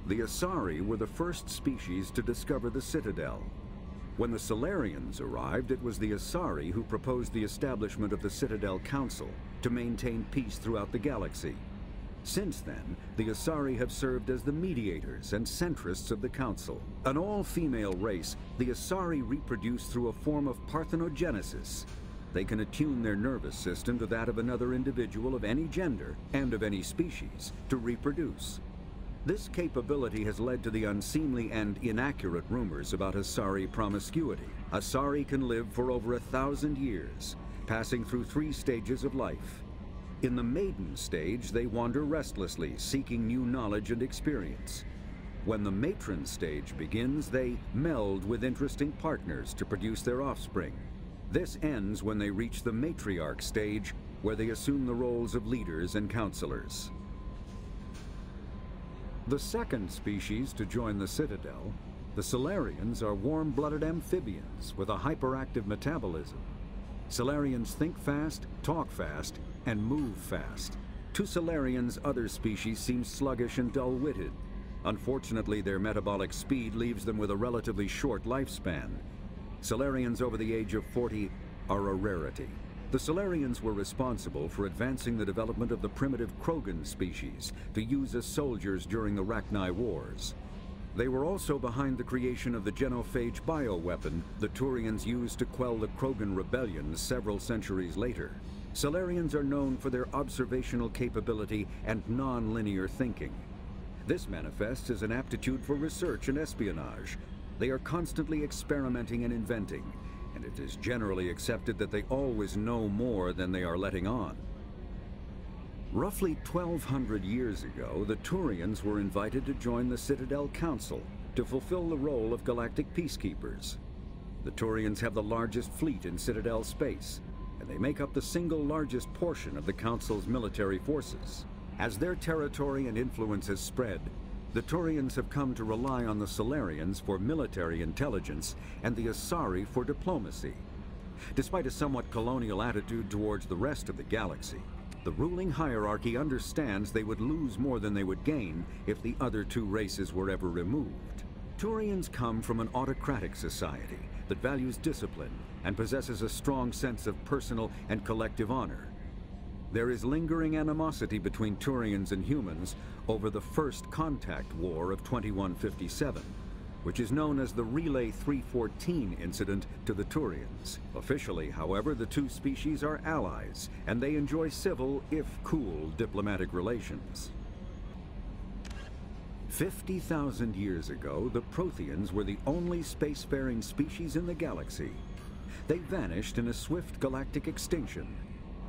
The Asari were the first species to discover the Citadel. When the Solarians arrived, it was the Asari who proposed the establishment of the Citadel Council to maintain peace throughout the galaxy. Since then, the Asari have served as the mediators and centrists of the Council. An all-female race, the Asari reproduce through a form of parthenogenesis. They can attune their nervous system to that of another individual of any gender and of any species to reproduce. This capability has led to the unseemly and inaccurate rumors about Asari promiscuity. Asari can live for over 1,000 years, passing through 3 stages of life. In the maiden stage, they wander restlessly, seeking new knowledge and experience. When the matron stage begins, they meld with interesting partners to produce their offspring. This ends when they reach the matriarch stage, where they assume the roles of leaders and counselors. The second species to join the Citadel, the Solarians, are warm-blooded amphibians with a hyperactive metabolism. Solarians think fast, talk fast, and move fast. To Solarians, other species seem sluggish and dull-witted. Unfortunately, their metabolic speed leaves them with a relatively short lifespan. Solarians over the age of 40 are a rarity. The Solarians were responsible for advancing the development of the primitive Krogan species to use as soldiers during the Rachni Wars. They were also behind the creation of the genophage bioweapon the Turians used to quell the Krogan rebellions several centuries later. Solarians are known for their observational capability and non-linear thinking. This manifests as an aptitude for research and espionage. They are constantly experimenting and inventing, and it is generally accepted that they always know more than they are letting on. Roughly 1,200 years ago, the Turians were invited to join the Citadel Council to fulfill the role of galactic peacekeepers. The Turians have the largest fleet in Citadel space, and they make up the single largest portion of the Council's military forces. As their territory and influence has spread, the Turians have come to rely on the Solarians for military intelligence and the Asari for diplomacy. Despite a somewhat colonial attitude towards the rest of the galaxy, the ruling hierarchy understands they would lose more than they would gain if the other 2 races were ever removed. Turians come from an autocratic society that values discipline and possesses a strong sense of personal and collective honor. There is lingering animosity between Turians and humans over the First Contact War of 2157, which is known as the Relay 314 incident to the Turians. Officially, however, the 2 species are allies, and they enjoy civil, if cool, diplomatic relations. 50,000 years ago, the Protheans were the only spacefaring species in the galaxy. They vanished in a swift galactic extinction.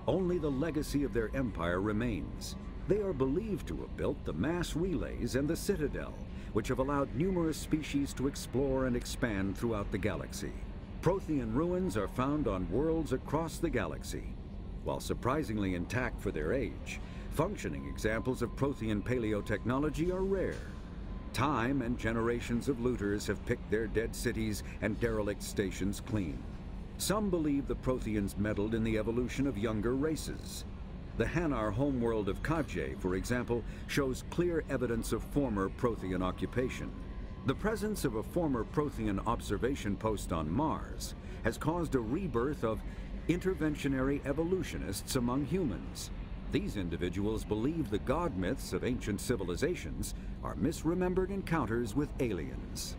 Only the legacy of their empire remains. They are believed to have built the mass relays and the Citadel, which have allowed numerous species to explore and expand throughout the galaxy. Prothean ruins are found on worlds across the galaxy. While surprisingly intact for their age, functioning examples of Prothean paleotechnology are rare. Time and generations of looters have picked their dead cities and derelict stations clean. Some believe the Protheans meddled in the evolution of younger races. The Hanar homeworld of Kajay, for example, shows clear evidence of former Prothean occupation. The presence of a former Prothean observation post on Mars has caused a rebirth of interventionary evolutionists among humans. These individuals believe the god myths of ancient civilizations are misremembered encounters with aliens.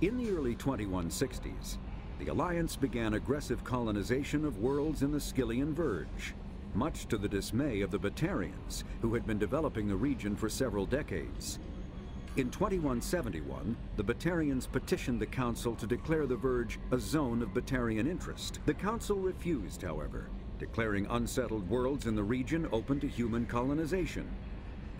In the early 2160s, the Alliance began aggressive colonization of worlds in the Skyllian Verge, much to the dismay of the Batarians, who had been developing the region for several decades. In 2171, the Batarians petitioned the Council to declare the Verge a zone of Batarian interest. The Council refused, however, declaring unsettled worlds in the region open to human colonization.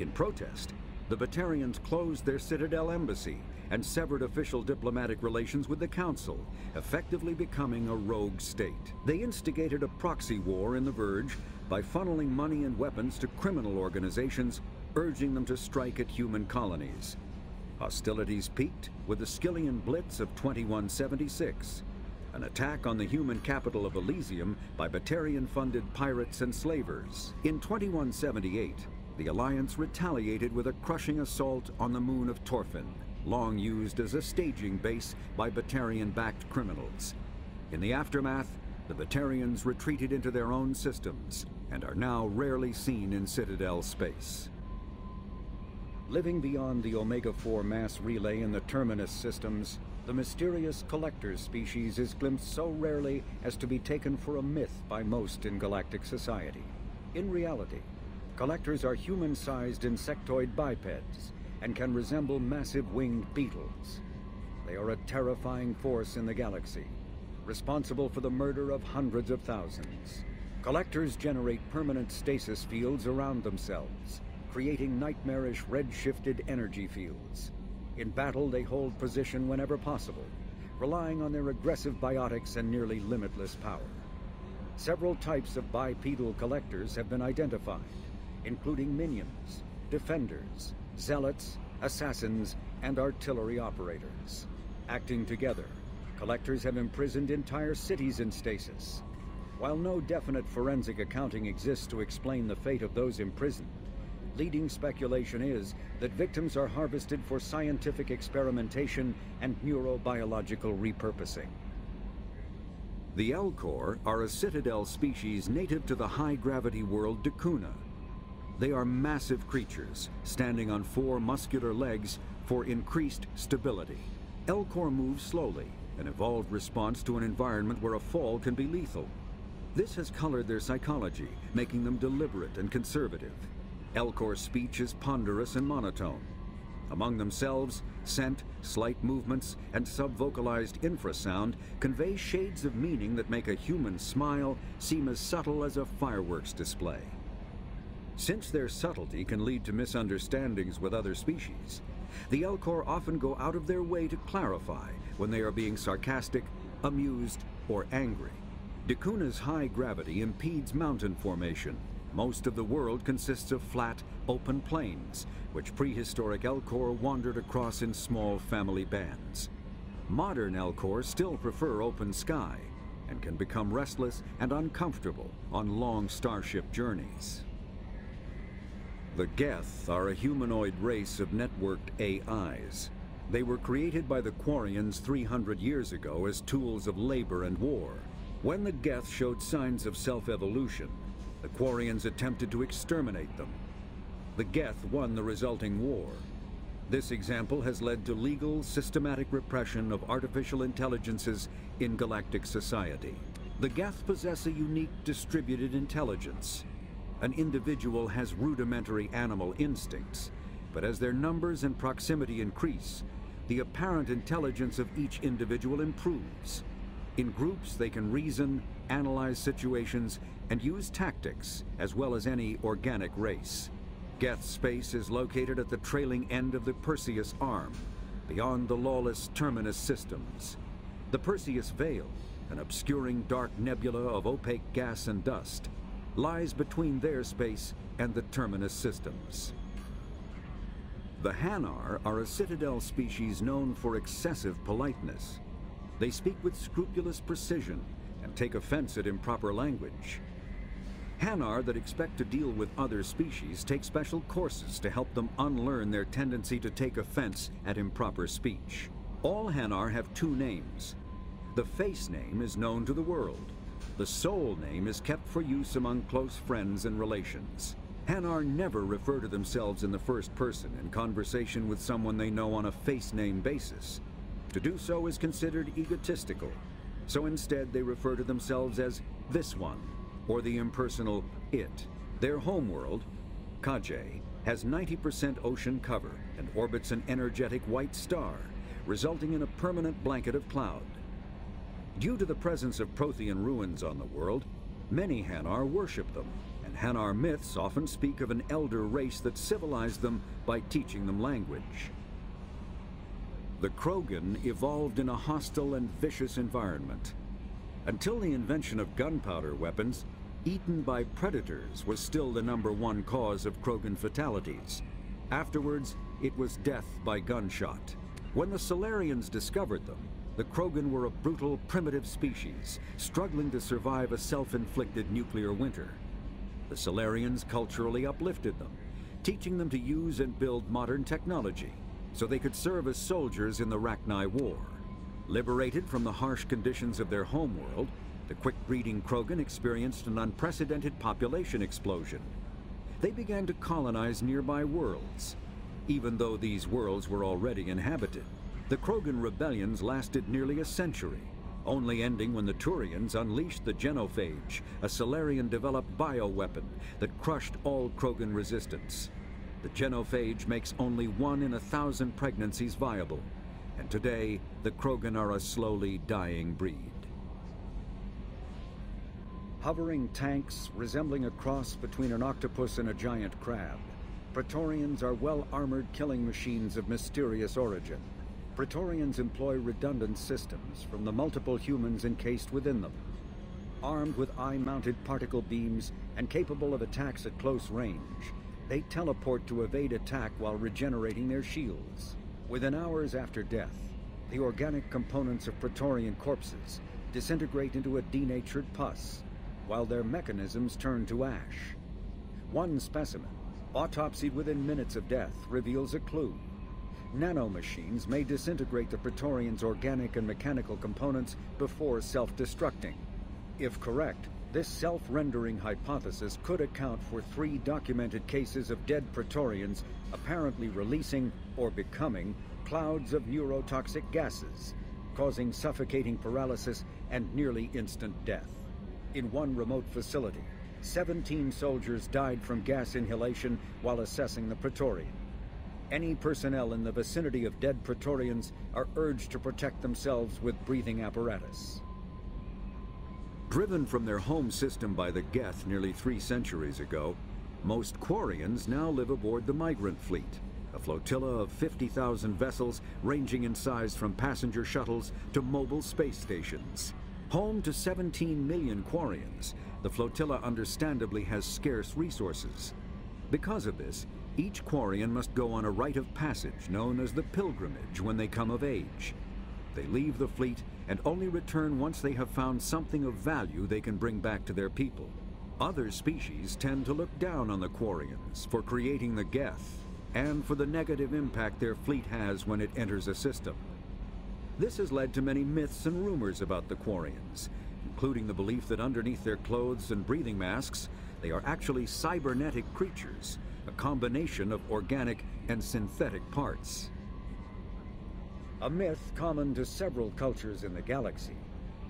In protest, the Batarians closed their Citadel embassy and severed official diplomatic relations with the Council, effectively becoming a rogue state. They instigated a proxy war in the Verge by funneling money and weapons to criminal organizations, urging them to strike at human colonies. Hostilities peaked with the Skyllian Blitz of 2176, an attack on the human capital of Elysium by Batarian-funded pirates and slavers. In 2178, the Alliance retaliated with a crushing assault on the moon of Torfin, long used as a staging base by Batarian-backed criminals. In the aftermath, the Batarians retreated into their own systems and are now rarely seen in Citadel space. Living beyond the Omega-4 mass relay in the Terminus systems, the mysterious Collectors species is glimpsed so rarely as to be taken for a myth by most in galactic society. In reality, Collectors are human-sized insectoid bipeds and can resemble massive winged beetles. They are a terrifying force in the galaxy, responsible for the murder of hundreds of thousands. Collectors generate permanent stasis fields around themselves, creating nightmarish red-shifted energy fields. In battle, they hold position whenever possible, relying on their aggressive biotics and nearly limitless power. Several types of bipedal collectors have been identified, including minions, defenders, zealots, assassins, and artillery operators. Acting together, collectors have imprisoned entire cities in stasis. While no definite forensic accounting exists to explain the fate of those imprisoned, leading speculation is that victims are harvested for scientific experimentation and neurobiological repurposing. The Elcor are a Citadel species native to the high-gravity world Dacuna. They are massive creatures, standing on 4 muscular legs for increased stability. Elcor move slowly, an evolved response to an environment where a fall can be lethal. This has colored their psychology, making them deliberate and conservative. Elcor speech is ponderous and monotone. Among themselves, scent, slight movements, and subvocalized infrasound convey shades of meaning that make a human smile seem as subtle as a fireworks display. Since their subtlety can lead to misunderstandings with other species, the Elcor often go out of their way to clarify when they are being sarcastic, amused, or angry. Dacuna's high gravity impedes mountain formation. Most of the world consists of flat, open plains, which prehistoric Elcor wandered across in small family bands. Modern Elcor still prefer open sky, and can become restless and uncomfortable on long starship journeys. The Geth are a humanoid race of networked AIs. They were created by the Quarians 300 years ago as tools of labor and war. When the Geth showed signs of self-evolution, the Quarians attempted to exterminate them. The Geth won the resulting war. This example has led to legal, systematic repression of artificial intelligences in galactic society. The Geth possess a unique distributed intelligence. An individual has rudimentary animal instincts, but as their numbers and proximity increase, the apparent intelligence of each individual improves. In groups, they can reason, analyze situations, and use tactics, as well as any organic race. Geth space is located at the trailing end of the Perseus Arm, beyond the lawless Terminus systems. The Perseus Veil, an obscuring dark nebula of opaque gas and dust, lies between their space and the Terminus systems. The Hanar are a Citadel species known for excessive politeness. They speak with scrupulous precision and take offense at improper language. Hanar that expect to deal with other species take special courses to help them unlearn their tendency to take offense at improper speech. All Hanar have 2 names. The face name is known to the world. The soul name is kept for use among close friends and relations. Hanar never refer to themselves in the first person in conversation with someone they know on a face name basis. To do so is considered egotistical, so instead they refer to themselves as this one, or the impersonal it. Their homeworld, Kajay, has 90% ocean cover and orbits an energetic white star, resulting in a permanent blanket of cloud. Due to the presence of Prothean ruins on the world, many Hanar worship them, and Hanar myths often speak of an elder race that civilized them by teaching them language. The Krogan evolved in a hostile and vicious environment. Until the invention of gunpowder weapons, eaten by predators was still the #1 cause of Krogan fatalities. Afterwards, it was death by gunshot. When the Solarians discovered them, the Krogan were a brutal, primitive species, struggling to survive a self-inflicted nuclear winter. The Solarians culturally uplifted them, teaching them to use and build modern technology so they could serve as soldiers in the Rachni War. Liberated from the harsh conditions of their homeworld, the quick-breeding Krogan experienced an unprecedented population explosion. They began to colonize nearby worlds. Even though these worlds were already inhabited, the Krogan rebellions lasted nearly a century, only ending when the Turians unleashed the Genophage, a Solarian-developed bioweapon that crushed all Krogan resistance. The Genophage makes only 1 in 1,000 pregnancies viable, and today the Krogan are a slowly dying breed. Hovering tanks resembling a cross between an octopus and a giant crab, Praetorians are well-armored killing machines of mysterious origin. Praetorians employ redundant systems from the multiple humans encased within them. Armed with eye-mounted particle beams and capable of attacks at close range, they teleport to evade attack while regenerating their shields. Within hours after death, the organic components of Praetorian corpses disintegrate into a denatured pus, while their mechanisms turn to ash. One specimen, autopsied within minutes of death, reveals a clue. Nanomachines may disintegrate the Praetorians' organic and mechanical components before self-destructing. If correct, this self-rendering hypothesis could account for 3 documented cases of dead Praetorians apparently releasing or becoming clouds of neurotoxic gases, causing suffocating paralysis and nearly instant death. In one remote facility, 17 soldiers died from gas inhalation while assessing the Praetorian. Any personnel in the vicinity of dead Praetorians are urged to protect themselves with breathing apparatus. Driven from their home system by the Geth nearly 3 centuries ago, most Quarians now live aboard the Migrant Fleet, a flotilla of 50,000 vessels ranging in size from passenger shuttles to mobile space stations. Home to 17 million Quarians, the flotilla understandably has scarce resources. Because of this, each Quarian must go on a rite of passage known as the pilgrimage when they come of age. They leave the fleet and only return once they have found something of value they can bring back to their people. Other species tend to look down on the Quarians for creating the Geth and for the negative impact their fleet has when it enters a system. This has led to many myths and rumors about the Quarians, including the belief that underneath their clothes and breathing masks, they are actually cybernetic creatures, a combination of organic and synthetic parts. A myth common to several cultures in the galaxy,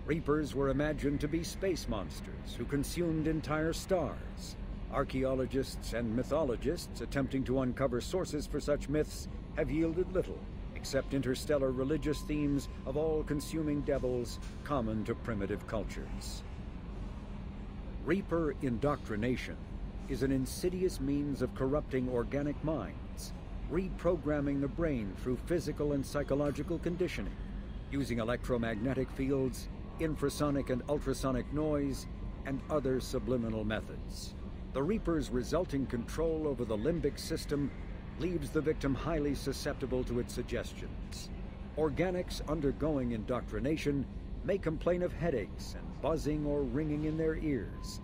Reapers were imagined to be space monsters who consumed entire stars. Archaeologists and mythologists attempting to uncover sources for such myths have yielded little, except interstellar religious themes of all-consuming devils common to primitive cultures. Reaper indoctrination is an insidious means of corrupting organic minds, reprogramming the brain through physical and psychological conditioning, using electromagnetic fields, infrasonic and ultrasonic noise, and other subliminal methods. The Reaper's resulting control over the limbic system leaves the victim highly susceptible to its suggestions. Organics undergoing indoctrination may complain of headaches and buzzing or ringing in their ears.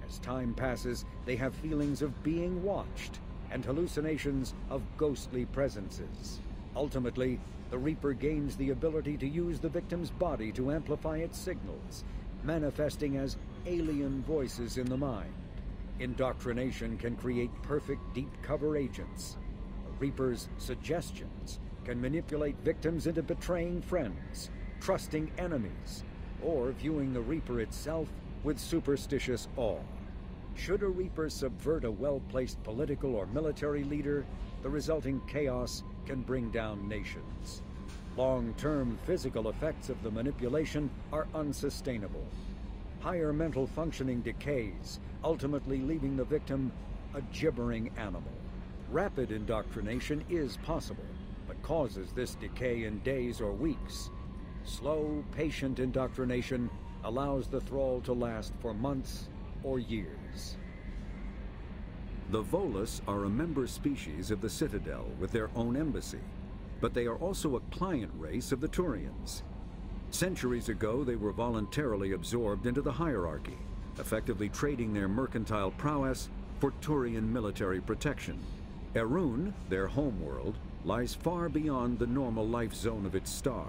As time passes, they have feelings of being watched and hallucinations of ghostly presences. Ultimately, the Reaper gains the ability to use the victim's body to amplify its signals, manifesting as alien voices in the mind. Indoctrination can create perfect deep cover agents. The Reaper's suggestions can manipulate victims into betraying friends, trusting enemies, or viewing the Reaper itself with superstitious awe. Should a Reaper subvert a well-placed political or military leader, the resulting chaos can bring down nations. Long-term physical effects of the manipulation are unsustainable. Higher mental functioning decays, ultimately leaving the victim a gibbering animal. Rapid indoctrination is possible, but causes this decay in days or weeks. Slow, patient indoctrination allows the thrall to last for months or years. The Volus are a member species of the Citadel with their own embassy, but they are also a client race of the Turians. Centuries ago, they were voluntarily absorbed into the hierarchy, effectively trading their mercantile prowess Praetorian military protection. Erun, their homeworld, lies far beyond the normal life zone of its star.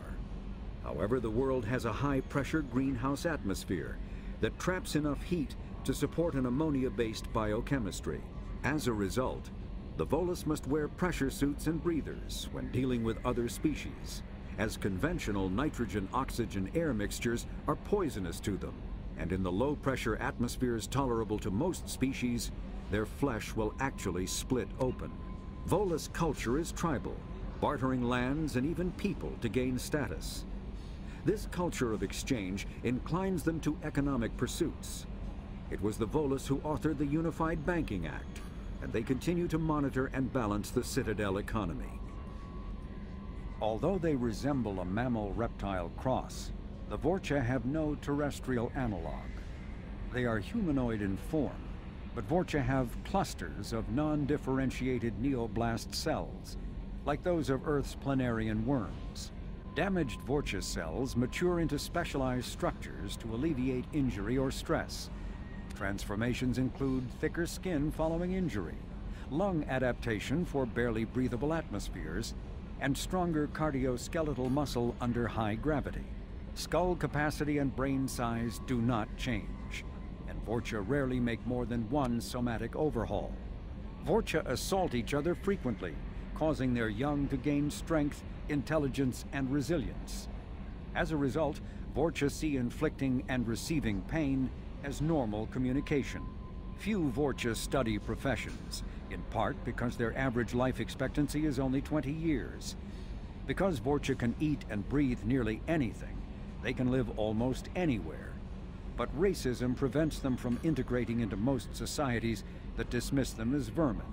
However, the world has a high-pressure greenhouse atmosphere that traps enough heat to support an ammonia-based biochemistry. As a result, the Volus must wear pressure suits and breathers when dealing with other species, as conventional nitrogen-oxygen air mixtures are poisonous to them, and in the low-pressure atmospheres tolerable to most species, their flesh will actually split open. Volus culture is tribal, bartering lands and even people to gain status. This culture of exchange inclines them to economic pursuits. It was the Volus who authored the Unified Banking Act, and they continue to monitor and balance the Citadel economy. Although they resemble a mammal-reptile cross, the Vorcha have no terrestrial analog. They are humanoid in form, but Vorcha have clusters of non-differentiated neoblast cells, like those of Earth's planarian worms. Damaged Vorcha cells mature into specialized structures to alleviate injury or stress. Transformations include thicker skin following injury, lung adaptation for barely breathable atmospheres, and stronger cardioskeletal muscle under high gravity. Skull capacity and brain size do not change, and Vorcha rarely make more than one somatic overhaul. Vorcha assault each other frequently, causing their young to gain strength, intelligence, and resilience. As a result, Vorcha see inflicting and receiving pain as normal communication. Few Vorcha study professions, in part because their average life expectancy is only 20 years. Because Vorcha can eat and breathe nearly anything, they can live almost anywhere. But racism prevents them from integrating into most societies that dismiss them as vermin.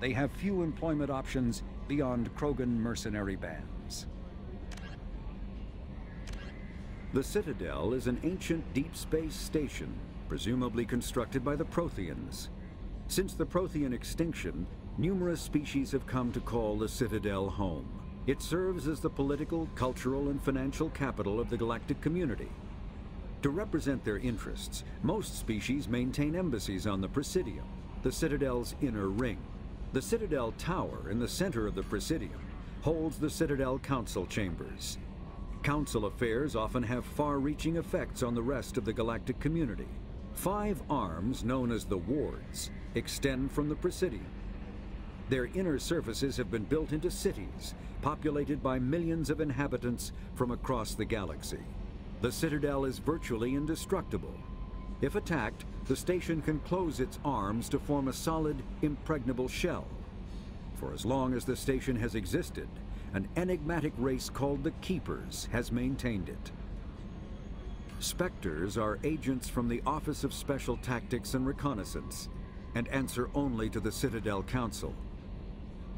They have few employment options beyond Krogan mercenary bands. The Citadel is an ancient deep space station, presumably constructed by the Protheans. Since the Prothean extinction, numerous species have come to call the Citadel home. It serves as the political, cultural, and financial capital of the galactic community. To represent their interests, most species maintain embassies on the Presidium, the Citadel's inner ring. The Citadel Tower in the center of the Presidium holds the Citadel Council chambers. Council affairs often have far-reaching effects on the rest of the galactic community. 5 arms, known as the Wards, extend from the Presidium. Their inner surfaces have been built into cities, populated by millions of inhabitants from across the galaxy. The Citadel is virtually indestructible. If attacked, the station can close its arms to form a solid, impregnable shell. For as long as the station has existed, an enigmatic race called the Keepers has maintained it. Spectres are agents from the Office of Special Tactics and Reconnaissance, and answer only to the Citadel Council.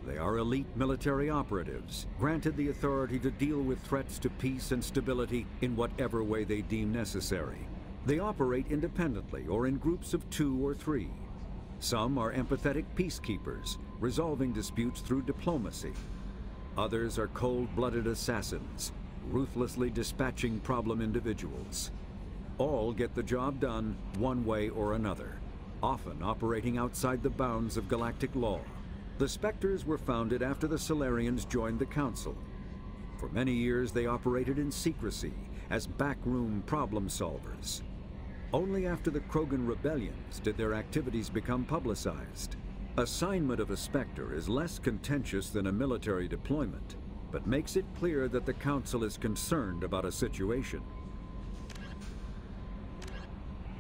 They are elite military operatives, granted the authority to deal with threats to peace and stability in whatever way they deem necessary. They operate independently or in groups of 2 or 3. Some are empathetic peacekeepers, resolving disputes through diplomacy. Others are cold-blooded assassins, ruthlessly dispatching problem individuals. All get the job done one way or another, often operating outside the bounds of galactic law. The Spectres were founded after the Solarians joined the Council. For many years they operated in secrecy as backroom problem solvers. Only after the Krogan rebellions did their activities become publicized. Assignment of a Spectre is less contentious than a military deployment, but makes it clear that the Council is concerned about a situation.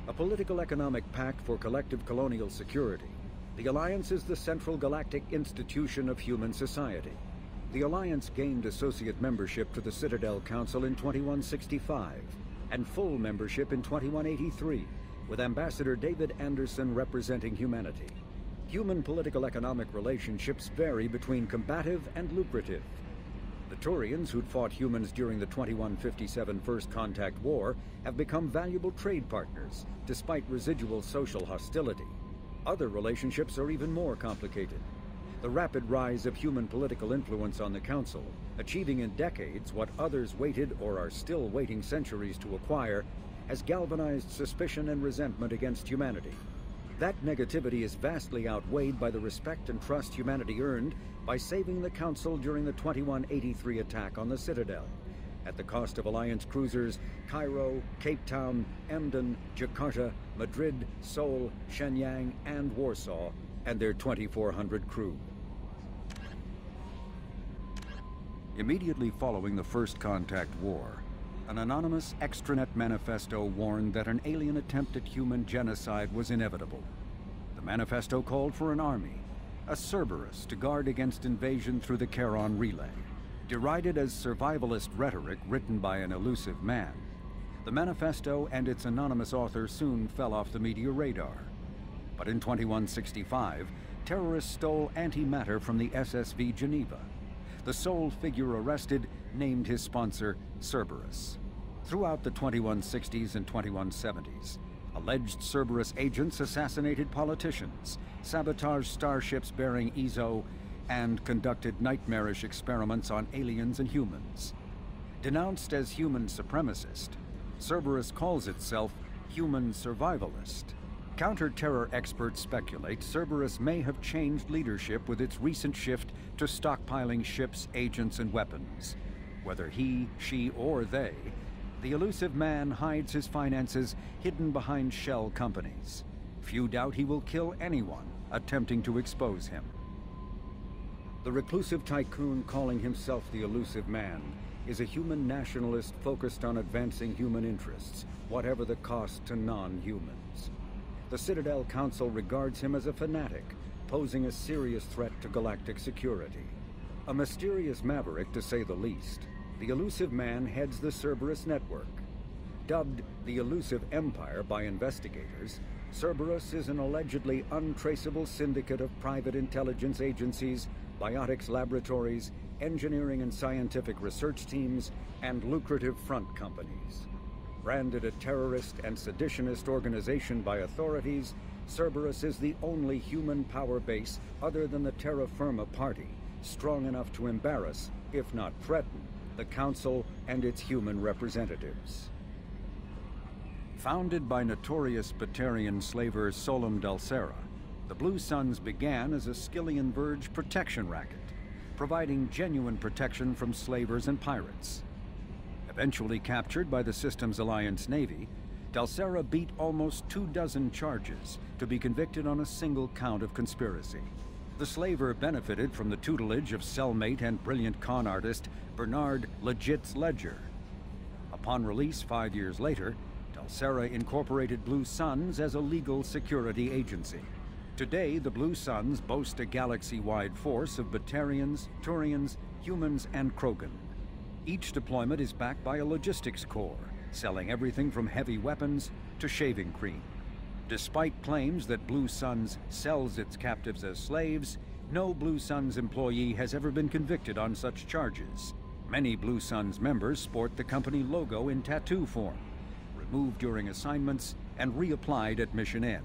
A political economic pact for collective colonial security, the Alliance is the central galactic institution of human society. The Alliance gained associate membership to the Citadel Council in 2165, and full membership in 2183, with Ambassador David Anderson representing humanity. Human political-economic relationships vary between combative and lucrative. The Turians, who'd fought humans during the 2157 First Contact War, have become valuable trade partners, despite residual social hostility. Other relationships are even more complicated. The rapid rise of human political influence on the Council, achieving in decades what others waited or are still waiting centuries to acquire, has galvanized suspicion and resentment against humanity. That negativity is vastly outweighed by the respect and trust humanity earned by saving the Council during the 2183 attack on the Citadel, at the cost of Alliance cruisers Cairo, Cape Town, Emden, Jakarta, Madrid, Seoul, Shenyang, and Warsaw, and their 2,400 crew. Immediately following the First Contact War, an anonymous extranet manifesto warned that an alien attempt at human genocide was inevitable. The manifesto called for an army, a Cerberus, to guard against invasion through the Charon Relay. Derided as survivalist rhetoric written by an elusive man, the manifesto and its anonymous author soon fell off the media radar. But in 2165, terrorists stole antimatter from the SSV Geneva. The sole figure arrested named his sponsor Cerberus. Throughout the 2160s and 2170s, alleged Cerberus agents assassinated politicians, sabotaged starships bearing EZO, and conducted nightmarish experiments on aliens and humans. Denounced as human supremacist, Cerberus calls itself human survivalist. Counter-terror experts speculate Cerberus may have changed leadership with its recent shift to stockpiling ships, agents, and weapons. Whether he, she, or they, the elusive man hides his finances hidden behind shell companies. Few doubt he will kill anyone attempting to expose him. The reclusive tycoon calling himself the elusive man is a human nationalist focused on advancing human interests, whatever the cost to non-humans. The Citadel Council regards him as a fanatic, posing a serious threat to galactic security. A mysterious maverick, to say the least, the elusive man heads the Cerberus network. Dubbed the Elusive Empire by investigators, Cerberus is an allegedly untraceable syndicate of private intelligence agencies, biotics laboratories, engineering and scientific research teams, and lucrative front companies. Branded a terrorist and seditionist organization by authorities, Cerberus is the only human power base other than the Terra Firma Party, strong enough to embarrass, if not threaten, the Council and its human representatives. Founded by notorious Praetorian slaver Solum Dulcera, the Blue Suns began as a Skyllian Verge protection racket, providing genuine protection from slavers and pirates. Eventually captured by the Systems Alliance Navy, Dulcera beat almost 24 charges to be convicted on a single count of conspiracy. The slaver benefited from the tutelage of cellmate and brilliant con artist Bernard Legit's Ledger. Upon release 5 years later, Dulcera incorporated Blue Suns as a legal security agency. Today, the Blue Suns boast a galaxy-wide force of Batarians, Turians, humans, and Krogan. Each deployment is backed by a logistics corps, selling everything from heavy weapons to shaving cream. Despite claims that Blue Suns sells its captives as slaves, no Blue Suns employee has ever been convicted on such charges. Many Blue Suns members sport the company logo in tattoo form, removed during assignments and reapplied at mission end.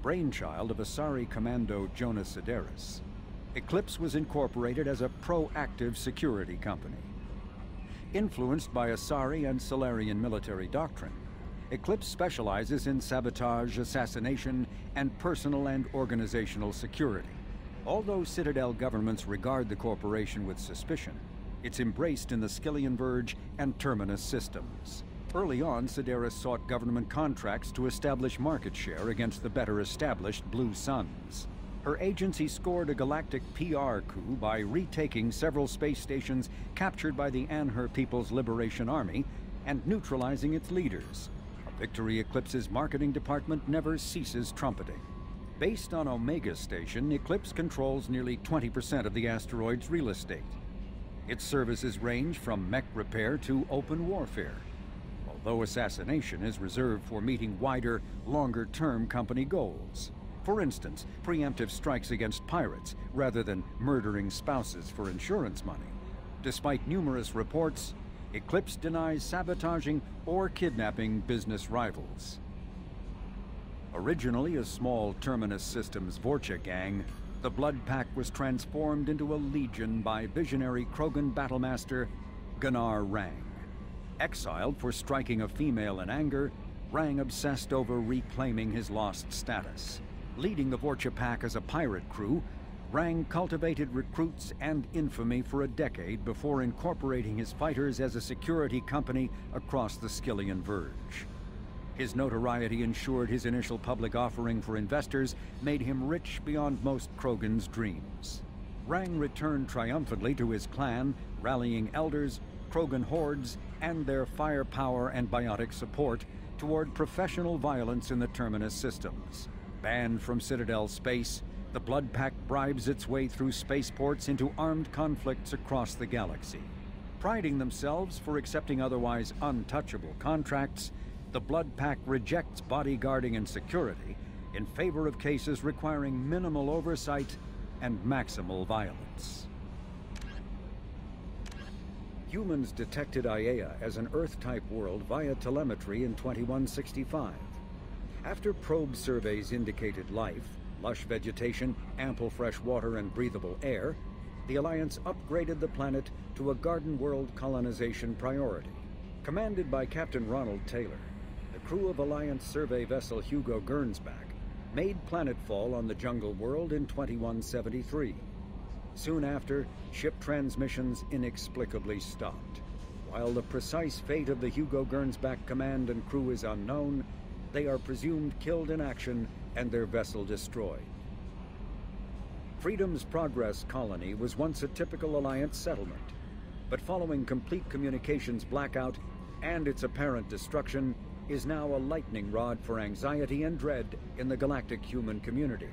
Brainchild of Asari Commando Jonas Sideris, Eclipse was incorporated as a proactive security company. Influenced by Asari and Solarian military doctrine, Eclipse specializes in sabotage, assassination, and personal and organizational security. Although Citadel governments regard the corporation with suspicion, it's embraced in the Skyllian Verge and Terminus systems. Early on, Sideris sought government contracts to establish market share against the better established Blue Suns. Her agency scored a galactic PR coup by retaking several space stations captured by the Anhur People's Liberation Army and neutralizing its leaders. A victory Eclipse's marketing department never ceases trumpeting. Based on Omega Station, Eclipse controls nearly 20% of the asteroid's real estate. Its services range from mech repair to open warfare, although assassination is reserved for meeting wider, longer-term company goals. For instance, preemptive strikes against pirates rather than murdering spouses for insurance money. Despite numerous reports, Eclipse denies sabotaging or kidnapping business rivals. Originally a small Terminus Systems Vorcha gang, the Blood Pack was transformed into a legion by visionary Krogan battlemaster Gunnar Rang. Exiled for striking a female in anger, Rang obsessed over reclaiming his lost status. Leading the Vorcha Pack as a pirate crew, Rang cultivated recruits and infamy for a decade before incorporating his fighters as a security company across the Skyllian Verge. His notoriety ensured his initial public offering for investors made him rich beyond most Krogan's dreams. Rang returned triumphantly to his clan, rallying elders, Krogan hordes, and their firepower and biotic support toward professional violence in the Terminus systems. Banned from Citadel space, the Blood Pack bribes its way through spaceports into armed conflicts across the galaxy. Priding themselves for accepting otherwise untouchable contracts, the Blood Pack rejects bodyguarding and security in favor of cases requiring minimal oversight and maximal violence. Humans detected Aiea as an Earth-type world via telemetry in 2165. After probe surveys indicated life, lush vegetation, ample fresh water, and breathable air, the Alliance upgraded the planet to a garden world colonization priority. Commanded by Captain Ronald Taylor, the crew of Alliance survey vessel Hugo Gernsback made planetfall on the jungle world in 2173. Soon after, ship transmissions inexplicably stopped. While the precise fate of the Hugo Gernsback command and crew is unknown, they are presumed killed in action and their vessel destroyed. Freedom's Progress colony was once a typical Alliance settlement, but following complete communications blackout and its apparent destruction, is now a lightning rod for anxiety and dread in the galactic human community.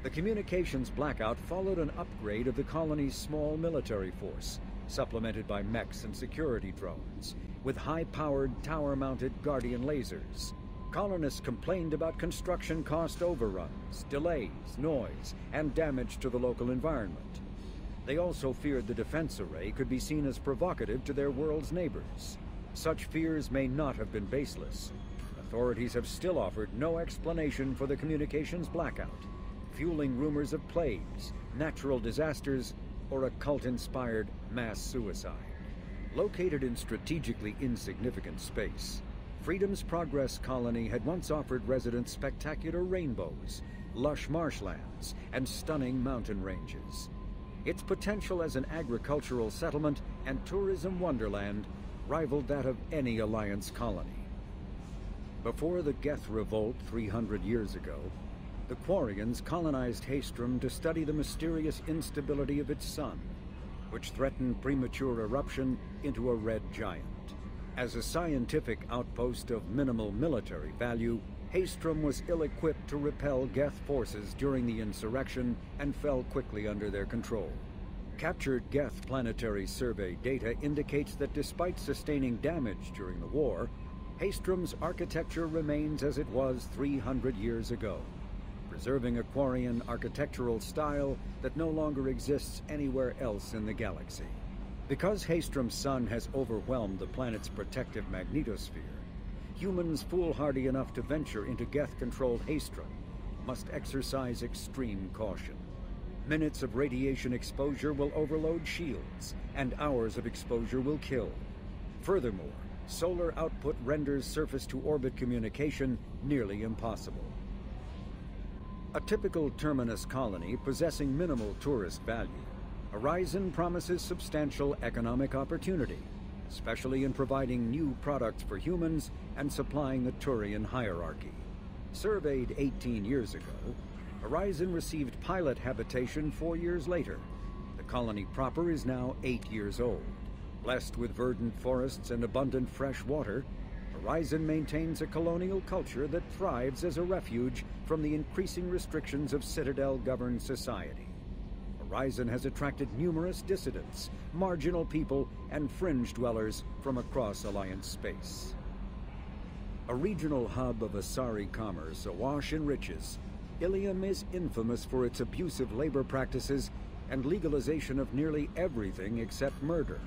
The communications blackout followed an upgrade of the colony's small military force, supplemented by mechs and security drones, with high-powered tower-mounted Guardian lasers. Colonists complained about construction cost overruns, delays, noise, and damage to the local environment. They also feared the defense array could be seen as provocative to their world's neighbors. Such fears may not have been baseless. Authorities have still offered no explanation for the communications blackout, fueling rumors of plagues, natural disasters, or a cult-inspired mass suicide. Located in strategically insignificant space, Freedom's Progress colony had once offered residents spectacular rainbows, lush marshlands, and stunning mountain ranges. Its potential as an agricultural settlement and tourism wonderland rivaled that of any Alliance colony. Before the Geth Revolt 300 years ago, the Quarians colonized Haestrom to study the mysterious instability of its sun, which threatened premature eruption into a red giant. As a scientific outpost of minimal military value, Haestrom was ill-equipped to repel Geth forces during the insurrection and fell quickly under their control. Captured Geth planetary survey data indicates that despite sustaining damage during the war, Haestrom's architecture remains as it was 300 years ago, preserving a Quarian architectural style that no longer exists anywhere else in the galaxy. Because Haestrom's sun has overwhelmed the planet's protective magnetosphere, humans foolhardy enough to venture into Geth-controlled Haestrom must exercise extreme caution. Minutes of radiation exposure will overload shields, and hours of exposure will kill. Furthermore, solar output renders surface-to-orbit communication nearly impossible. A typical Terminus colony possessing minimal tourist value, Horizon promises substantial economic opportunity, especially in providing new products for humans and supplying the Turian hierarchy. Surveyed 18 years ago, Horizon received pilot habitation 4 years later. The colony proper is now 8 years old. Blessed with verdant forests and abundant fresh water, Horizon maintains a colonial culture that thrives as a refuge from the increasing restrictions of Citadel-governed society. Horizon has attracted numerous dissidents, marginal people, and fringe dwellers from across Alliance space. A regional hub of Asari commerce awash in riches, Ilium is infamous for its abusive labor practices and legalization of nearly everything except murder.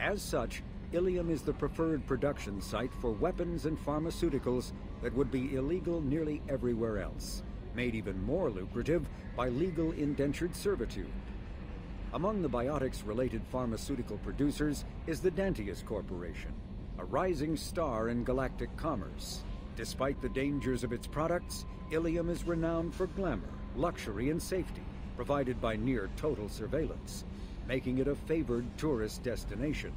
As such, Ilium is the preferred production site for weapons and pharmaceuticals that would be illegal nearly everywhere else, made even more lucrative by legal indentured servitude. Among the Biotics-related pharmaceutical producers is the Dantius Corporation, a rising star in galactic commerce. Despite the dangers of its products, Ilium is renowned for glamour, luxury, and safety, provided by near-total surveillance, making it a favored tourist destination.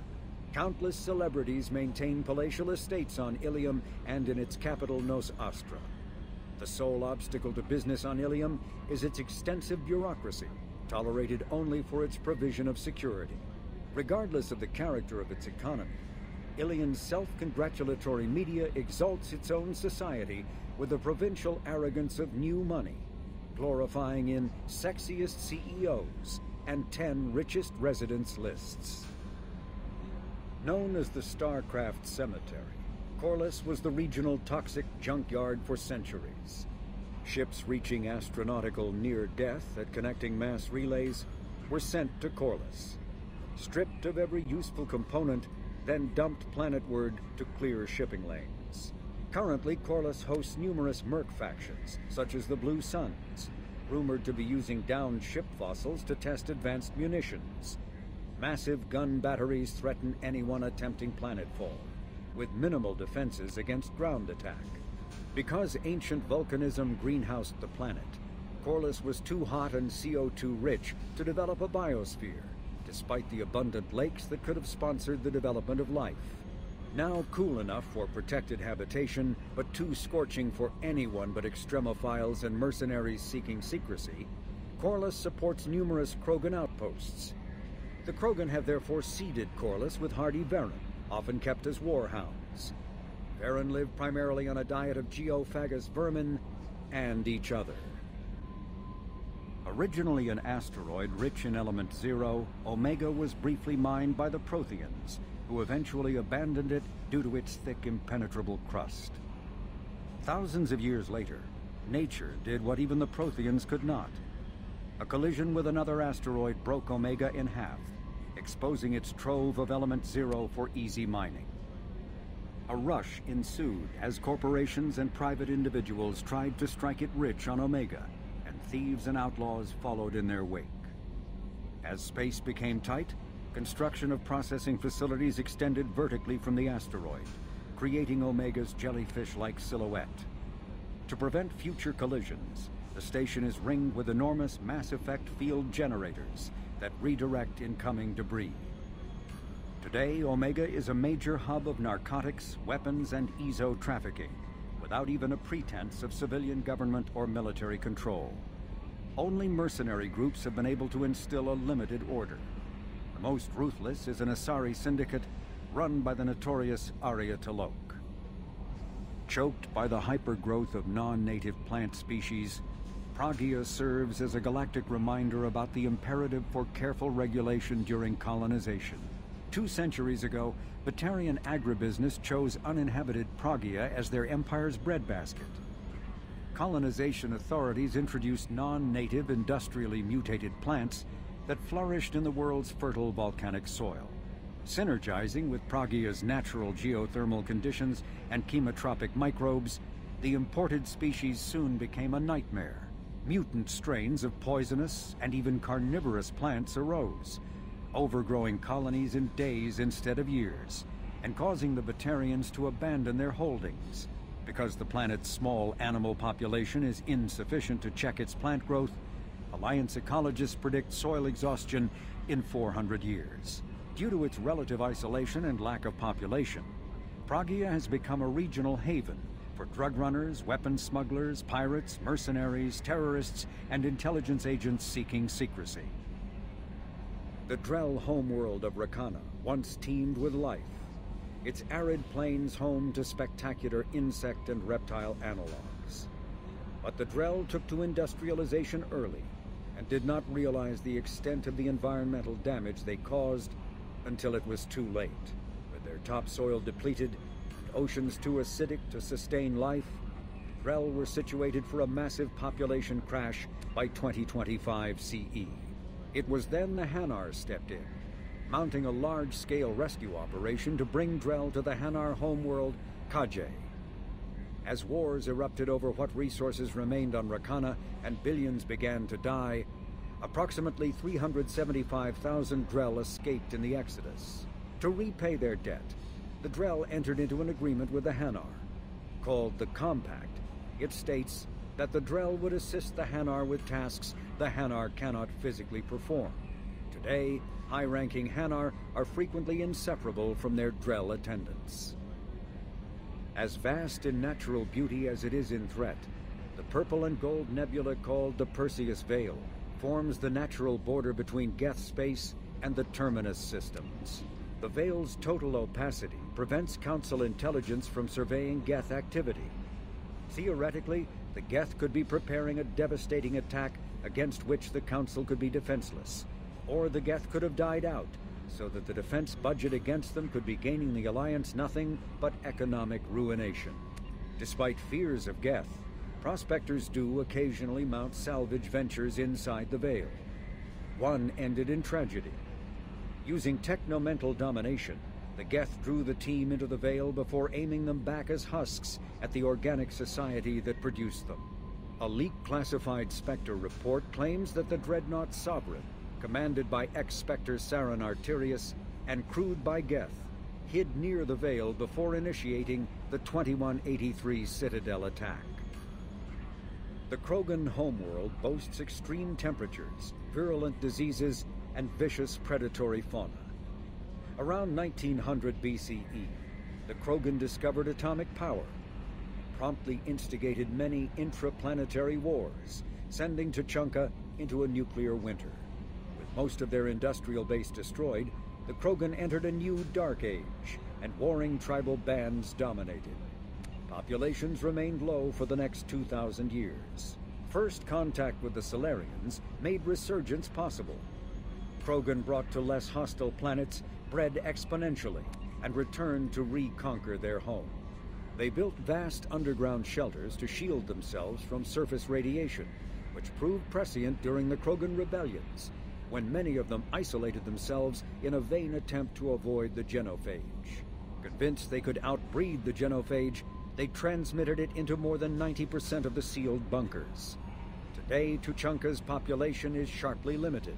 Countless celebrities maintain palatial estates on Ilium and in its capital Nos Astra. The sole obstacle to business on Ilium is its extensive bureaucracy, tolerated only for its provision of security. Regardless of the character of its economy, Ilium's self-congratulatory media exalts its own society with the provincial arrogance of new money, glorifying in sexiest CEOs and 10 richest residents lists. Known as the Starcraft Cemetery, Corliss was the regional toxic junkyard for centuries. Ships reaching astronautical near-death at connecting mass relays were sent to Corliss, stripped of every useful component, then dumped planetward to clear shipping lanes. Currently, Corliss hosts numerous merc factions, such as the Blue Suns, rumored to be using downed ship fossils to test advanced munitions. Massive gun batteries threaten anyone attempting planetfall, with minimal defenses against ground attack. Because ancient volcanism greenhoused the planet, Corliss was too hot and CO2 rich to develop a biosphere, despite the abundant lakes that could have sponsored the development of life. Now cool enough for protected habitation, but too scorching for anyone but extremophiles and mercenaries seeking secrecy, Corliss supports numerous Krogan outposts. The Krogan have therefore seeded Corliss with hardy Varen, often kept as warhounds. Varen live primarily on a diet of geophagous vermin and each other. Originally an asteroid rich in element 0, Omega was briefly mined by the Protheans, who eventually abandoned it due to its thick, impenetrable crust. Thousands of years later, nature did what even the Protheans could not. A collision with another asteroid broke Omega in half, exposing its trove of element 0 for easy mining. A rush ensued as corporations and private individuals tried to strike it rich on Omega, and thieves and outlaws followed in their wake. As space became tight, construction of processing facilities extended vertically from the asteroid, creating Omega's jellyfish-like silhouette. To prevent future collisions, the station is ringed with enormous mass-effect field generators that redirect incoming debris. Today, Omega is a major hub of narcotics, weapons, and EZO trafficking, without even a pretense of civilian government or military control. Only mercenary groups have been able to instill a limited order. The most ruthless is an Asari syndicate run by the notorious Arya Talok. Choked by the hypergrowth of non-native plant species, Pragia serves as a galactic reminder about the imperative for careful regulation during colonization. 2 centuries ago, Praetorian agribusiness chose uninhabited Pragia as their empire's breadbasket. Colonization authorities introduced non-native, industrially mutated plants that flourished in the world's fertile volcanic soil. Synergizing with Pragia's natural geothermal conditions and chemotropic microbes, the imported species soon became a nightmare. Mutant strains of poisonous and even carnivorous plants arose, overgrowing colonies in days instead of years, and causing the Batarians to abandon their holdings. Because the planet's small animal population is insufficient to check its plant growth, Alliance ecologists predict soil exhaustion in 400 years. Due to its relative isolation and lack of population, Pragia has become a regional haven for drug runners, weapons smugglers, pirates, mercenaries, terrorists, and intelligence agents seeking secrecy. The Drell homeworld of Rakana once teemed with life, its arid plains home to spectacular insect and reptile analogs. But the Drell took to industrialization early and did not realize the extent of the environmental damage they caused until it was too late. With their topsoil depleted and oceans too acidic to sustain life, Drell were situated for a massive population crash by 2025 CE. It was then the Hanar stepped in, mounting a large-scale rescue operation to bring Drell to the Hanar homeworld, Kajay. As wars erupted over what resources remained on Rakana and billions began to die, approximately 375,000 Drell escaped in the Exodus. To repay their debt, the Drell entered into an agreement with the Hanar. Called the Compact, it states that the Drell would assist the Hanar with tasks the Hanar cannot physically perform. Today, high-ranking Hanar are frequently inseparable from their Drell attendants. As vast in natural beauty as it is in threat, the purple and gold nebula called the Perseus Veil forms the natural border between Geth space and the Terminus systems. The Veil's total opacity prevents Council intelligence from surveying Geth activity. Theoretically, the Geth could be preparing a devastating attack against which the Council could be defenseless, or the Geth could have died out, so that the defense budget against them could be gaining the Alliance nothing but economic ruination. Despite fears of Geth, prospectors do occasionally mount salvage ventures inside the Veil. One ended in tragedy. Using technomental domination, the Geth drew the team into the Veil before aiming them back as husks at the organic society that produced them. A leak-classified Spectre report claims that the Dreadnought Sovereign, commanded by ex-Spectre Sarin Arterius and crewed by Geth, hid near the Veil before initiating the 2183 Citadel attack. The Krogan homeworld boasts extreme temperatures, virulent diseases, and vicious predatory fauna. Around 1900 BCE, the Krogan discovered atomic power, promptly instigated many intraplanetary wars, sending Tuchanka into a nuclear winter. With most of their industrial base destroyed, the Krogan entered a new Dark Age, and warring tribal bands dominated. Populations remained low for the next 2,000 years. First contact with the Solarians made resurgence possible. Krogan brought to less hostile planets bred exponentially and returned to reconquer their home. They built vast underground shelters to shield themselves from surface radiation, which proved prescient during the Krogan rebellions, when many of them isolated themselves in a vain attempt to avoid the genophage. Convinced they could outbreed the genophage, they transmitted it into more than 90% of the sealed bunkers. Today, Tuchanka's population is sharply limited,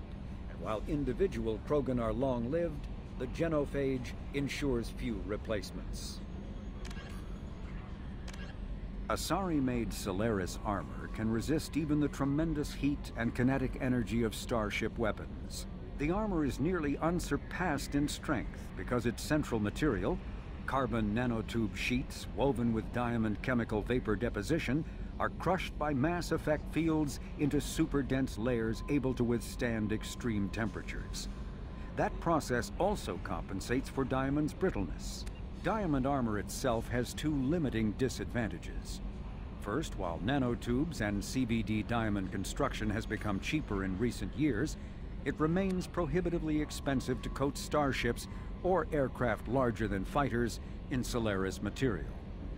and while individual Krogan are long-lived, the genophage ensures few replacements. Asari-made Solaris armor can resist even the tremendous heat and kinetic energy of starship weapons. The armor is nearly unsurpassed in strength because its central material, carbon nanotube sheets woven with diamond chemical vapor deposition, are crushed by mass effect fields into super-dense layers able to withstand extreme temperatures. That process also compensates for diamond's brittleness. Diamond armor itself has two limiting disadvantages. First, while nanotubes and CBD diamond construction has become cheaper in recent years, it remains prohibitively expensive to coat starships or aircraft larger than fighters in Solaris material.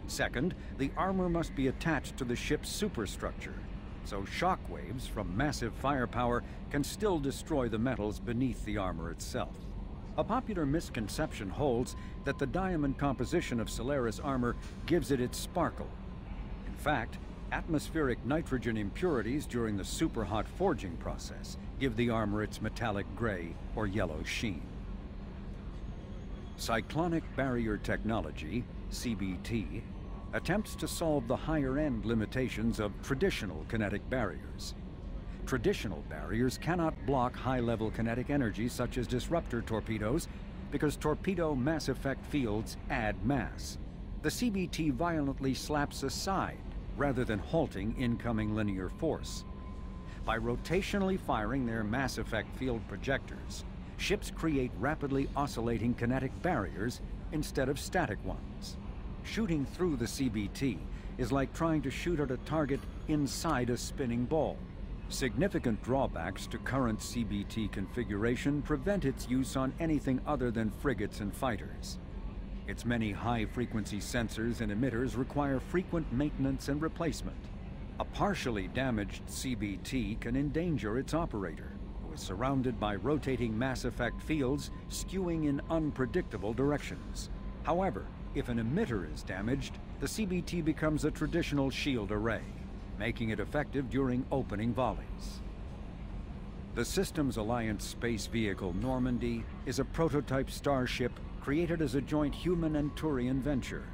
Second, the armor must be attached to the ship's superstructure, so shockwaves from massive firepower can still destroy the metals beneath the armor itself. A popular misconception holds that the diamond composition of Solaris armor gives it its sparkle. In fact, atmospheric nitrogen impurities during the superhot forging process give the armor its metallic gray or yellow sheen. Cyclonic barrier technology, CBT, attempts to solve the higher-end limitations of traditional kinetic barriers. Traditional barriers cannot block high-level kinetic energy such as disruptor torpedoes because torpedo mass effect fields add mass. The CBT violently slaps aside rather than halting incoming linear force. By rotationally firing their mass effect field projectors, ships create rapidly oscillating kinetic barriers instead of static ones. Shooting through the CBT is like trying to shoot at a target inside a spinning ball. Significant drawbacks to current CBT configuration prevent its use on anything other than frigates and fighters. Its many high-frequency sensors and emitters require frequent maintenance and replacement. A partially damaged CBT can endanger its operator, who is surrounded by rotating mass effect fields skewing in unpredictable directions. However, if an emitter is damaged, the CBT becomes a traditional shield array, making it effective during opening volleys. The Systems Alliance space vehicle Normandy is a prototype starship created as a joint human and Turian venture.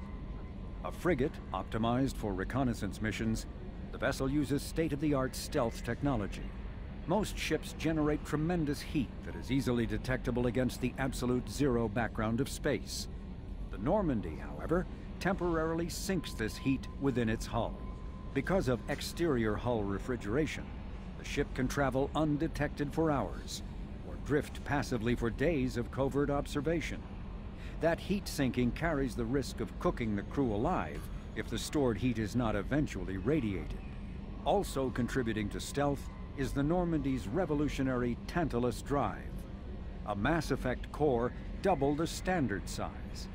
A frigate optimized for reconnaissance missions, the vessel uses state-of-the-art stealth technology. Most ships generate tremendous heat that is easily detectable against the absolute zero background of space. The Normandy, however, temporarily sinks this heat within its hull. Because of exterior hull refrigeration, the ship can travel undetected for hours, or drift passively for days of covert observation. That heat sinking carries the risk of cooking the crew alive if the stored heat is not eventually radiated. Also contributing to stealth is the Normandy's revolutionary Tantalus drive, a mass effect core double the standard size.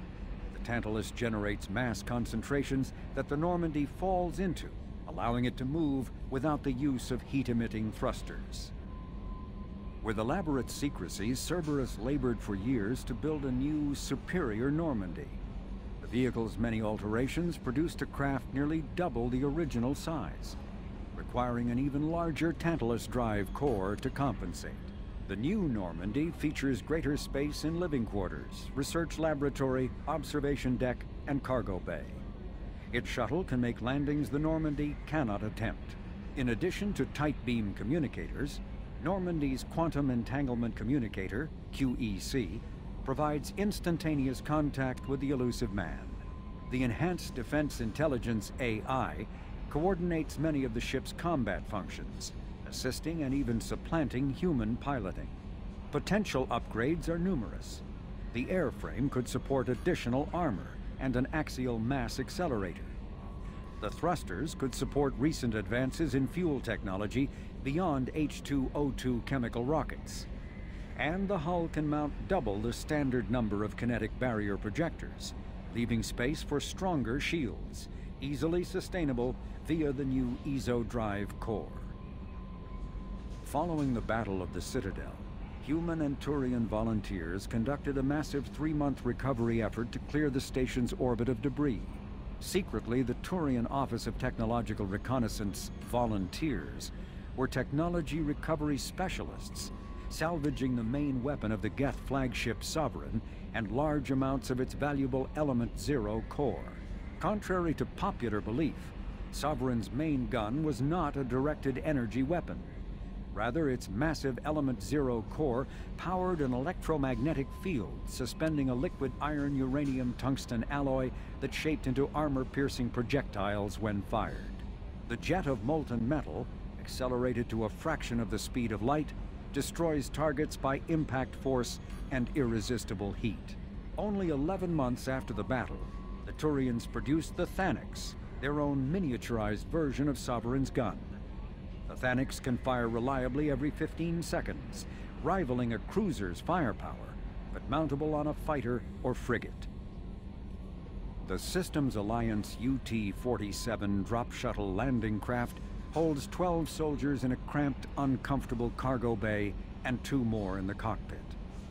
The Tantalus generates mass concentrations that the Normandy falls into, allowing it to move without the use of heat-emitting thrusters. With elaborate secrecy, Cerberus labored for years to build a new, superior Normandy. The vehicle's many alterations produced a craft nearly double the original size, requiring an even larger Tantalus drive core to compensate. The new Normandy features greater space in living quarters, research laboratory, observation deck, and cargo bay. Its shuttle can make landings the Normandy cannot attempt. In addition to tight beam communicators, Normandy's Quantum Entanglement Communicator, QEC, provides instantaneous contact with the elusive man. The Enhanced Defense Intelligence, AI, coordinates many of the ship's combat functions, assisting and even supplanting human piloting. Potential upgrades are numerous. The airframe could support additional armor and an axial mass accelerator. The thrusters could support recent advances in fuel technology beyond H2O2 chemical rockets. And the hull can mount double the standard number of kinetic barrier projectors, leaving space for stronger shields, easily sustainable via the new EZO drive core. Following the Battle of the Citadel, human and Turian volunteers conducted a massive 3-month recovery effort to clear the station's orbit of debris. Secretly, the Turian Office of Technological Reconnaissance volunteers were technology recovery specialists, salvaging the main weapon of the Geth flagship Sovereign and large amounts of its valuable Element Zero core. Contrary to popular belief, Sovereign's main gun was not a directed energy weapon. Rather, its massive Element Zero core powered an electromagnetic field suspending a liquid iron-uranium-tungsten alloy that shaped into armor-piercing projectiles when fired. The jet of molten metal, accelerated to a fraction of the speed of light, destroys targets by impact force and irresistible heat. Only 11 months after the battle, the Turians produced the Thanix, their own miniaturized version of Sovereign's gun. The Thanix can fire reliably every 15 seconds, rivaling a cruiser's firepower, but mountable on a fighter or frigate. The Systems Alliance UT-47 drop shuttle landing craft holds 12 soldiers in a cramped, uncomfortable cargo bay and 2 more in the cockpit.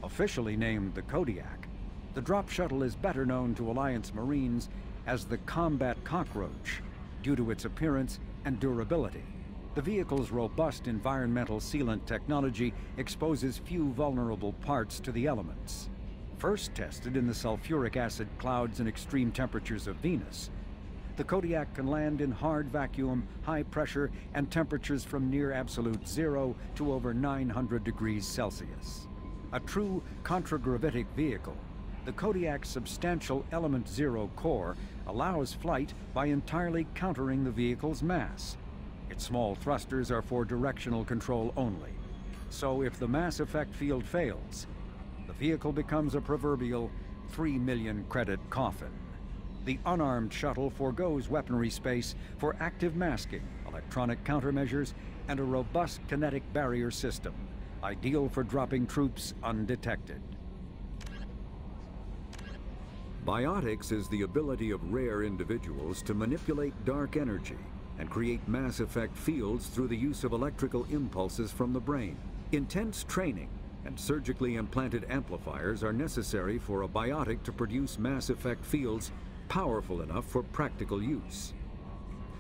Officially named the Kodiak, the drop shuttle is better known to Alliance Marines as the Combat Cockroach, due to its appearance and durability. The vehicle's robust environmental sealant technology exposes few vulnerable parts to the elements. First tested in the sulfuric acid clouds and extreme temperatures of Venus, the Kodiak can land in hard vacuum, high pressure, and temperatures from near absolute zero to over 900 degrees Celsius. A true contragravitic vehicle, the Kodiak's substantial Element Zero core allows flight by entirely countering the vehicle's mass. Its small thrusters are for directional control only. So if the mass effect field fails, the vehicle becomes a proverbial 3 million credit coffin. The Unarmed Shuttle forgoes weaponry space for active masking, electronic countermeasures, and a robust kinetic barrier system, ideal for dropping troops undetected. Biotics is the ability of rare individuals to manipulate dark energy and create mass effect fields through the use of electrical impulses from the brain. Intense training and surgically implanted amplifiers are necessary for a biotic to produce mass effect fields powerful enough for practical use.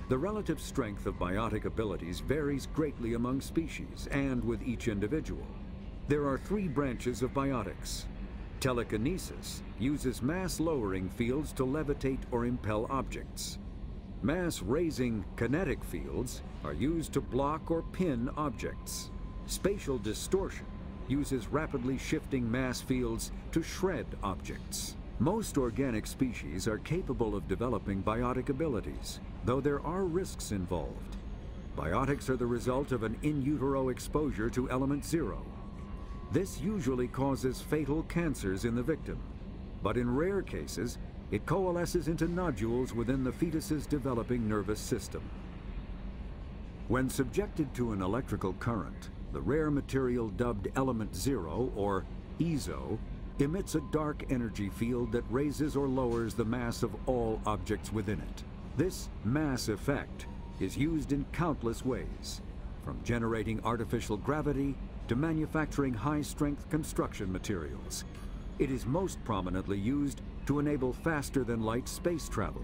The relative strength of biotic abilities varies greatly among species and with each individual. There are 3 branches of biotics: Telekinesis uses mass-lowering fields to levitate or impel objects. Mass-raising kinetic fields are used to block or pin objects. Spatial distortion uses rapidly shifting mass fields to shred objects. Most organic species are capable of developing biotic abilities, though there are risks involved. Biotics are the result of an in utero exposure to element 0. This usually causes fatal cancers in the victim, but in rare cases, it coalesces into nodules within the fetus's developing nervous system. When subjected to an electrical current, the rare material dubbed element 0, or EZO, emits a dark energy field that raises or lowers the mass of all objects within it. This mass effect is used in countless ways, from generating artificial gravity to manufacturing high-strength construction materials. It is most prominently used to enable faster-than-light space travel.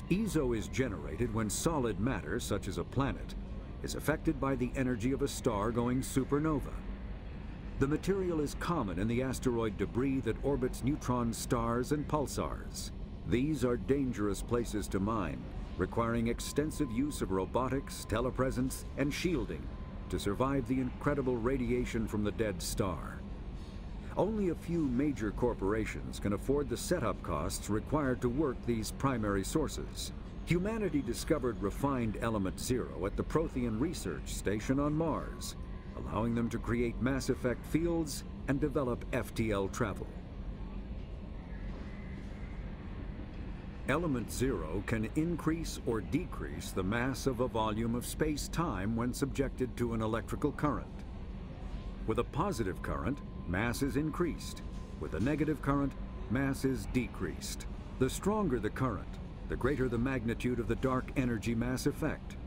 EZO is generated when solid matter, such as a planet, is affected by the energy of a star going supernova. The material is common in the asteroid debris that orbits neutron stars and pulsars. These are dangerous places to mine, requiring extensive use of robotics, telepresence, and shielding to survive the incredible radiation from the dead star. Only a few major corporations can afford the setup costs required to work these primary sources. Humanity discovered refined element 0 at the Prothean research station on Mars, allowing them to create mass effect fields and develop FTL travel. Element 0 can increase or decrease the mass of a volume of space-time when subjected to an electrical current. With a positive current, mass is increased. With a negative current, mass is decreased. The stronger the current, the greater the magnitude of the dark energy mass effect.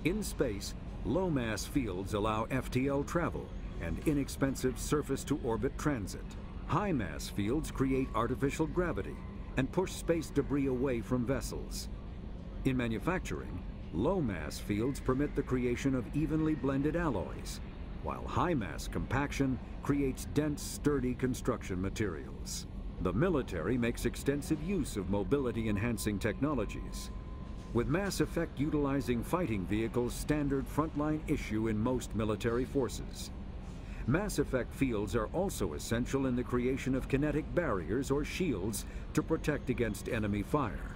In space, low-mass fields allow FTL travel and inexpensive surface-to-orbit transit. High-mass fields create artificial gravity and push space debris away from vessels. In manufacturing, low-mass fields permit the creation of evenly blended alloys, while high-mass compaction creates dense, sturdy construction materials. The military makes extensive use of mobility-enhancing technologies, with mass effect utilizing fighting vehicles standard frontline issue in most military forces. Mass effect fields are also essential in the creation of kinetic barriers or shields to protect against enemy fire.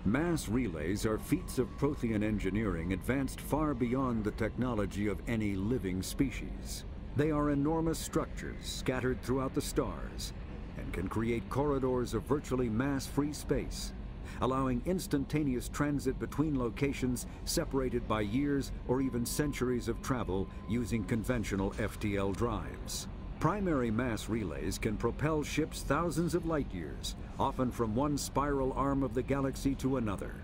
Mass relays are feats of Prothean engineering advanced far beyond the technology of any living species. They are enormous structures scattered throughout the stars and can create corridors of virtually mass-free space, allowing instantaneous transit between locations separated by years or even centuries of travel using conventional FTL drives. Primary mass relays can propel ships thousands of light years, often from one spiral arm of the galaxy to another.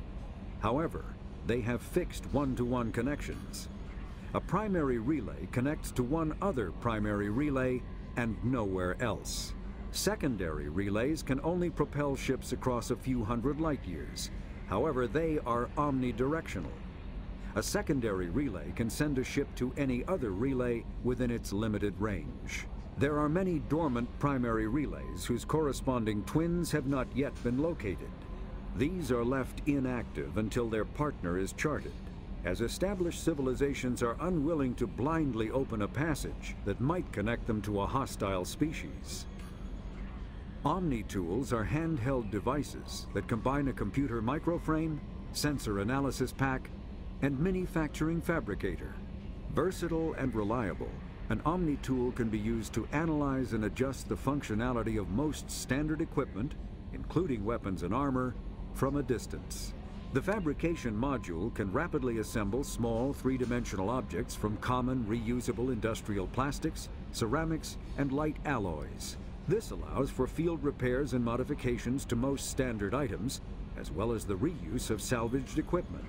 However, they have fixed one-to-one connections. A primary relay connects to one other primary relay and nowhere else. Secondary relays can only propel ships across a few hundred light years. However, they are omnidirectional. A secondary relay can send a ship to any other relay within its limited range. There are many dormant primary relays whose corresponding twins have not yet been located. These are left inactive until their partner is charted, as established civilizations are unwilling to blindly open a passage that might connect them to a hostile species. Omni Tools are handheld devices that combine a computer microframe, sensor analysis pack, and manufacturing fabricator. Versatile and reliable, an Omni Tool can be used to analyze and adjust the functionality of most standard equipment, including weapons and armor, from a distance. The fabrication module can rapidly assemble small three-dimensional objects from common reusable industrial plastics, ceramics, and light alloys. This allows for field repairs and modifications to most standard items, as well as the reuse of salvaged equipment.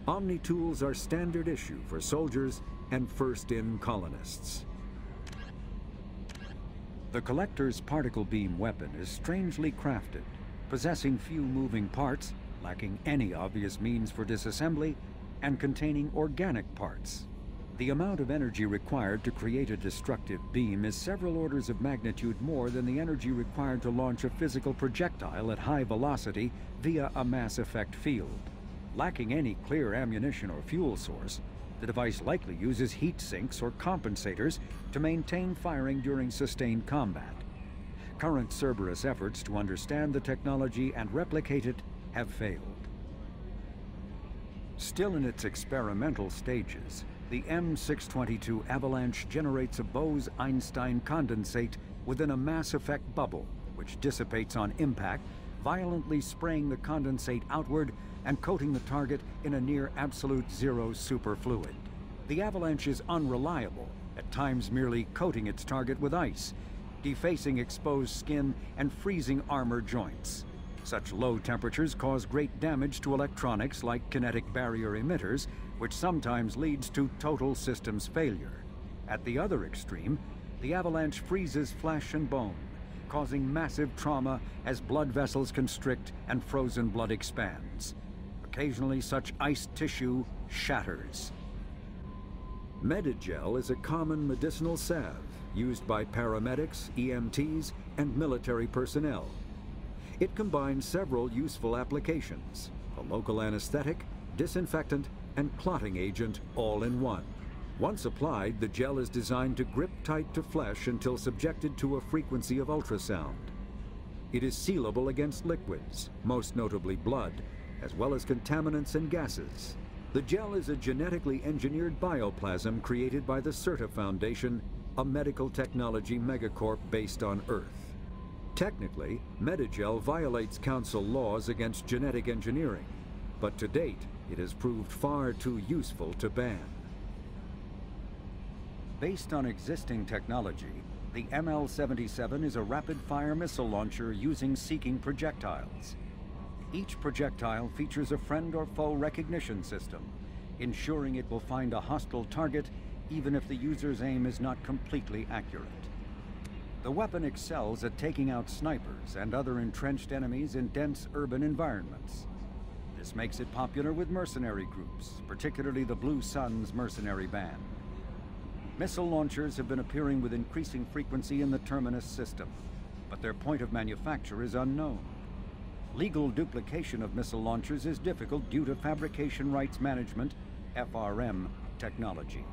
Omni Tools are standard issue for soldiers and first-in colonists. The Collector's particle beam weapon is strangely crafted, possessing few moving parts, lacking any obvious means for disassembly, and containing organic parts. The amount of energy required to create a destructive beam is several orders of magnitude more than the energy required to launch a physical projectile at high velocity via a mass effect field. Lacking any clear ammunition or fuel source, the device likely uses heat sinks or compensators to maintain firing during sustained combat. Current Cerberus efforts to understand the technology and replicate it have failed. Still in its experimental stages, the M622 Avalanche generates a Bose-Einstein condensate within a mass effect bubble, which dissipates on impact, violently spraying the condensate outward and coating the target in a near absolute zero superfluid. The Avalanche is unreliable, at times merely coating its target with ice, defacing exposed skin and freezing armor joints. Such low temperatures cause great damage to electronics like kinetic barrier emitters, which sometimes leads to total systems failure. At the other extreme, the Avalanche freezes flesh and bone, causing massive trauma as blood vessels constrict and frozen blood expands. Occasionally, such iced tissue shatters. Meda Gel is a common medicinal salve used by paramedics, EMTs, and military personnel. It combines several useful applications: a local anesthetic, disinfectant, and clotting agent all in one. Once applied, the gel is designed to grip tight to flesh until subjected to a frequency of ultrasound. It is sealable against liquids, most notably blood, as well as contaminants and gases. The gel is a genetically engineered bioplasm created by the CERTA Foundation, a medical technology megacorp based on Earth. Technically, Meda Gel violates Council laws against genetic engineering, but to date, it has proved far too useful to ban. Based on existing technology, the ML-77 is a rapid-fire missile launcher using seeking projectiles. Each projectile features a friend or foe recognition system, ensuring it will find a hostile target even if the user's aim is not completely accurate. The weapon excels at taking out snipers and other entrenched enemies in dense urban environments. This makes it popular with mercenary groups, particularly the Blue Suns mercenary band. Missile launchers have been appearing with increasing frequency in the Terminus system, but their point of manufacture is unknown. Legal duplication of missile launchers is difficult due to fabrication rights management, FRM, technology.